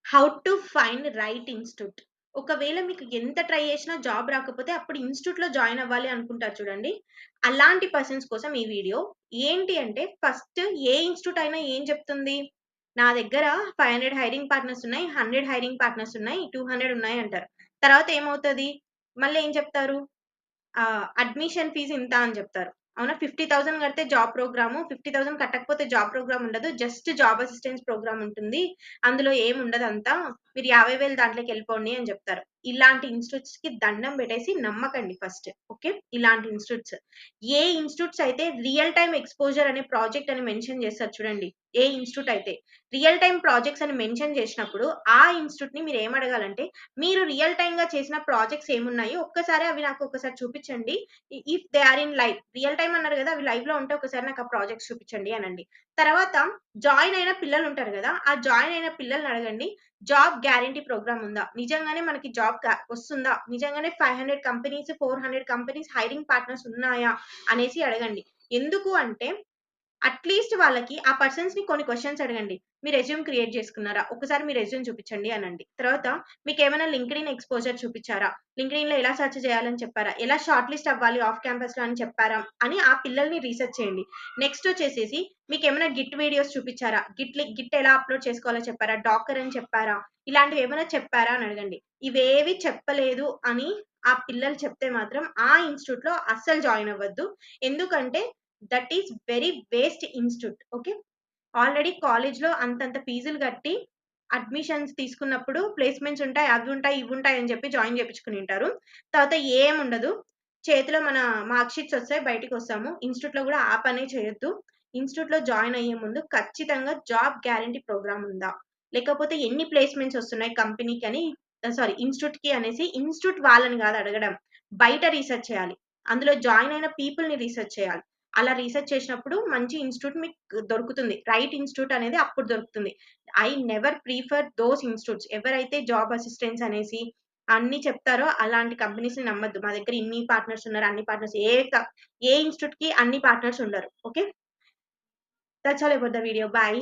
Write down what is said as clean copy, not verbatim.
How to find right institute. ఒకవేళ మీకు ఎంత ట్రై చేసినా జాబ్ రాకపోతే అప్పుడు ఇన్‌స్టిట్యూట్‌లో జాయిన్ అవ్వాలి అనుకుంటారు చూడండి. అలాంటి పర్సన్స్ కోసం ఈ వీడియో. ఏంటి అంటే ఫస్ట్ ఏ ఇన్‌స్టిట్యూట్ అయినా ఏం చెప్తుంది? నా దగ్గర 500 హైరింగ్ పార్ట్నర్స్ ఉన్నాయి. 100 హైరింగ్ పార్ట్నర్స్ ఉన్నాయి. 200 ఉన్నాయి అంటారు. తర్వాత ఏమవుతది? మళ్ళీ ఏం చెప్తారు? అడ్మిషన్ ఫీజ్ ఇంత అని చెప్తారు. అవునా? 50,000 కడితే జాబ్ ప్రోగ్రాము. 50,000 కట్టకపోతే జాబ్ ప్రోగ్రామ్ ఉండదు. జస్ట్ జాబ్ అసిస్టెన్స్ ప్రోగ్రామ్ ఉంటుంది. అందులో ఏముండదంతా. మీరు 50,000 దాంట్లోకెళ్ళిపోండి అని జెప్తారు. ఇలాంటి ఇన్‌స్టిట్యూట్స్‌కి దండం బెట్టేసి నమ్మకండి ఫస్ట్. ఓకే. ఇలాంటి ఇన్‌స్టిట్యూట్స్. ఏ ఇన్‌స్టిట్యూట్స్ అయితే రియల్ టైమ్ ఎక్స్‌పోజర్ అనే ప్రాజెక్ట్ అని మెన్షన్ చేస్తారు చూడండి. ఏ ఇన్‌స్టిట్యూట్ అయితే రియల్ టైమ్ ప్రాజెక్ట్స్ అని మెన్షన్ చేసినప్పుడు ఆ ఇన్‌స్టిట్యూట్‌ని మీరేమడగాలంటే, మీరు రియల్ టైమ్‌గా చేసిన ప్రాజెక్ట్స్ ఏమున్నాయో ఒక్కసారి అవి నాకు ఒక్కసారి చూపిచ్చండి. If they are in live. Real time అన్నారు గదా! అవి లైవ్‌లో ఉంటే ఒకసారి నాకు ఆ ప్రాజెక్ట్స్ చూపిచ్చండి అనండి. తర్వాత జాయిన్ అయిన పిల్లలుంటారు గదా! ఆ జాయిన్ అయిన పిల్లల్ని అడగండి. జాబ్ గ్యారంటీ ప్రోగ్రామ్ ఉందా? నిజంగానే మనకి జాబ్ వస్తుందా? నిజంగానే 500 కంపెనీస్, 400 కంపెనీస్ హైరింగ్ పార్ట్నర్స్ ఉన్నాయా? అనేసి అడగండి. ఎందుకు అంటే అట్‌లీస్ట్ వాళ్ళకి ఆ పర్సన్స్‌ని కొన్ని క్వెషన్స్ అడగండి. మీ రెజ్యూమ్ క్రియేట్ చేసుకున్నారా? ఒక్కసారి మీ రెజ్యూమ్ చూపించండి అనండి. తర్వాత మీకేమైనా లింక్డ్ఇన్ ఎక్స్‌పోజర్ చూపిచ్చారా? లింక్డ్ఇన్‌లో ఎలా సెర్చ్ చేయాలని చెప్పారా? ఎలా షార్ట్ లిస్ట్ అవ్వాలి ఆఫ్ క్యాంపస్‌లో అని చెప్పారా? అని ఆ పిల్లల్ని రీసెర్చ్ చేయండి. నెక్స్ట్ వచ్చేసేసి మీకేమైనా గిట్ వీడియోస్ చూపిచ్చారా? గిట్ ఎలా అప్‌లోడ్ చేసుకోవాలో చెప్పారా? డాకర్ అని చెప్పారా? ఇలాంటివి ఏమైనా చెప్పారా అని అడగండి. ఇవేవి చెప్పలేదు అని ఆ పిల్లలు చెప్తే మాత్రం ఆ ఇన్‌స్టిట్యూట్‌లో అస్సలు జాయిన్ అవ్వద్దు. ఎందుకంటే that is very waste institute. Okay. Already కాలేజ్‌లో అంతంత ఫీజులు కట్టి అడ్మిషన్స్ తీసుకున్నప్పుడు ప్లేస్‌మెంట్స్ ఉంటాయి, అవి ఉంటాయి, ఇవి ఉంటాయి అని చెప్పి జాయిన్ చేపించుకొనుంటారు. తర్వాత ఏముండదు. చేతిలో మన మార్క్ షీట్స్ ఒస్తాయి, బయటికొస్తాము. ఇన్‌స్టిట్యూట్‌లో గూడా ఆ పనే చేయొద్దు. ఇన్‌స్టిట్యూట్‌లో జాయిన్ అయ్యే ముందు ఖచ్చితంగా జాబ్ గ్యారంటీ ప్రోగ్రామ్ ఉందా? లేకపోతే ఎన్ని ప్లేస్‌మెంట్స్ ఒస్తున్నాయి కంపెనీకని ఇన్‌స్టిట్యూట్‌కి అనేసి ఇన్‌స్టిట్యూట్ వాళ్ళని గాదు అడగడం. బయట రిసర్చ్ చేయాలి. అందులో జాయిన్ అయిన పీపుల్‌ని రిసర్చ్ చేయాలి. అలా రిసర్చ్ చేసినప్పుడు మంచి ఇన్‌స్టిట్యూట్ మీకు దొరుకుతుంది. రైట్ ఇన్‌స్టిట్యూట్ అనేది అప్పుడు దొరుకుతుంది. I never prefer those institutes. ఎవరైతే జాబ్ అసిస్టెన్స్ అనేసి అన్ని చెప్తారో అలాంటి కంపెనీస్‌ని నమ్మొద్దు. మా దగ్గర ఇన్ని పార్ట్నర్స్ ఉన్నారు, అన్ని పార్ట్నర్స్ ఏ ఇన్‌స్టిట్యూట్‌కి అన్ని పార్ట్నర్స్ ఉండరు. Okay. That's all about the video. By.